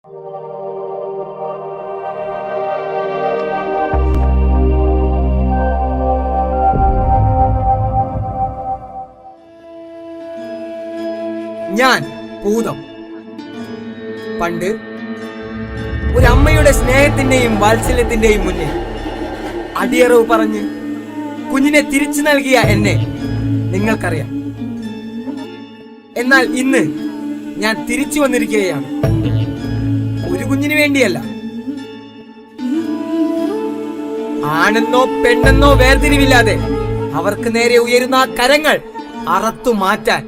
ഞാൻ ഭൂതം. പണ്ട് ഒരമ്മയുടെ സ്നേഹത്തിന്റെയും വാത്സല്യത്തിന്റെയും മുന്നിൽ അടിയറവ് പറഞ്ഞ് കുഞ്ഞിനെ തിരിച്ചു നൽകിയ എന്നെ നിങ്ങൾക്കറിയാം. എന്നാൽ ഇന്ന് ഞാൻ തിരിച്ചു വന്നിരിക്കുകയാണ്. ഒരു കുഞ്ഞിന് വേണ്ടിയല്ല, ആണെന്നോ പെണ്ണെന്നോ വേർതിരിവില്ലാതെ അവർക്ക് നേരെ ഉയരുന്ന ആ കരങ്ങൾ അറത്തു മാറ്റാൻ.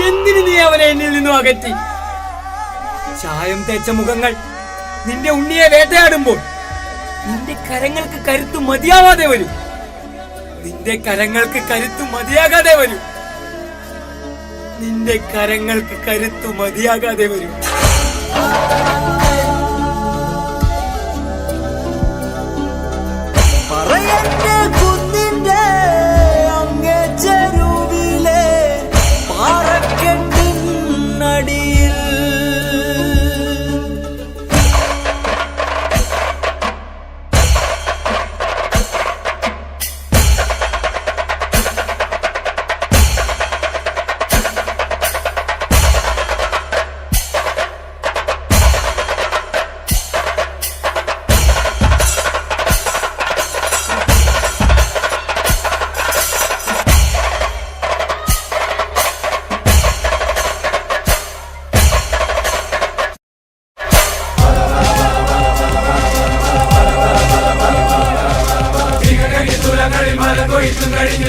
എന്തിനു നീ അവനെ എന്നിൽ നിന്നും അകറ്റി? ചായം തേച്ച മുഖങ്ങൾ നിന്റെ ഉണ്ണിയെ വേട്ടയാടുമ്പോൾ നിന്റെ കരങ്ങൾക്ക് കരുത്തു മതിയാവാതെ വരും. നിന്റെ കരങ്ങൾക്ക് കരുത്തു മതിയാകാതെ വരും. നിന്റെ കരങ്ങൾക്ക് കരുത്തു മതിയാകാതെ വരും.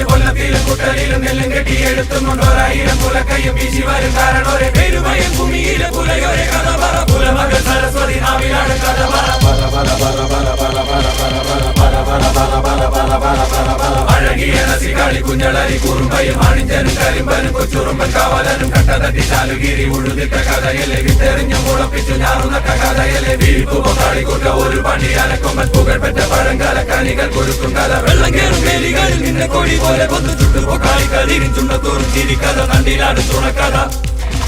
കൊല്ലത്തിലും കുട്ടലിലും നെല്ലും കെട്ടിയെടുത്തുകൊണ്ടോരായിരം കുലക്കയ്യും വീശി വരും കാരണോരെ പെരുമയും ഭൂമിയിലെ പുലയോരെ കഥ പറ. പുലമകൾ സരസ്വതി നാവിലാണ് കഥ പറ. അഴകിയ നസികാളി കുഞ്ഞളരി കുറുമ്പയും അണിഞ്ചനും കരിമ്പനും കൊച്ചുറുമ്പൻ കാവലനും കട്ടതട്ടി ശാലുഗിരി ഉഴുതിട്ട കഥയല്ലേ വിത്തെറിഞ്ഞു മുളപ്പിച്ചു ഞാറുന്നട്ട കഥയല്ലേ വീഴ്പു പൊക്കാളിക്കൂട്ട ഒരു പണി അലക്കൊമ്പൻ പുകഴ്പെറ്റ പഴങ്കാല കനികൾ കൊടുക്കും കഥ. വെള്ളം കേറും വേലികളിൽ നിന്നെ കൊടി പോലെ കൊന്നു ചുട്ടു പൊക്കാളികൾ ഇരിഞ്ചുണ്ടത്തോറും ചിരിക്കഥ നണ്ടിലാണ് തുണക്കഥ.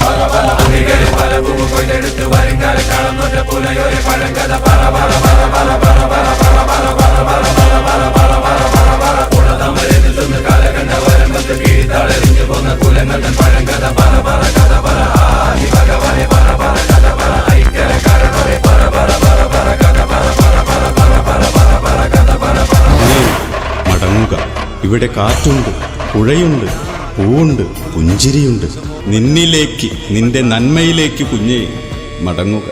പല പൂവ് കൊയ്തെടുത്ത് വരുംകാല കളം നോറ്റ പുലയോരെ പഴങ്കഥ പറ പറ പറ പറ പറ പറ പറ പറ പറ പറ പറ പറ പറ പറ പറ കുളതമരിൽ നിന്ന് കാലകണ്ഠ വരമ്പത്ത് കീഴ്ത്താളെറിഞ്ഞു പോന്ന കുലങ്ങൾ പഴങ്കഥ പറ പറ കഥ പറ. ആദി ഭഗവാനെ പറ പറ കഥ പറ. ഐക്യര കാരണോരെ പറ പറ പറ പറ കഥ പറ പറ പറ പറ പറ പറ പറ കഥ പറ പറ. മടങ്ങുക, ഇവിടെ കാറ്റുണ്ട്, പുഴയുണ്ട്, പൂവുണ്ട്, പുഞ്ചിരിയുണ്ട്. നിന്നിലേക്ക്, നിന്റെ നന്മയിലേക്ക് കുഞ്ഞേ മടങ്ങുക.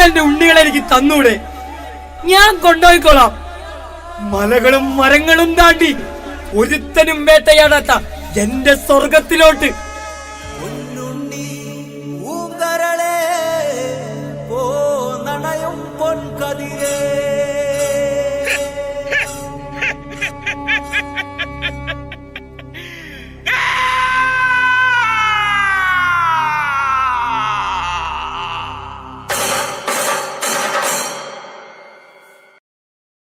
എന്റെ ഉണ്ണികളെ എനിക്ക് തന്നൂടെ? ഞാൻ കൊണ്ടുപോയിക്കോളാം. മലകളും മരങ്ങളും താണ്ടി ഒരുത്തനും വേട്ടയാടാത്ത എന്റെ സ്വർഗത്തിലോട്ട്.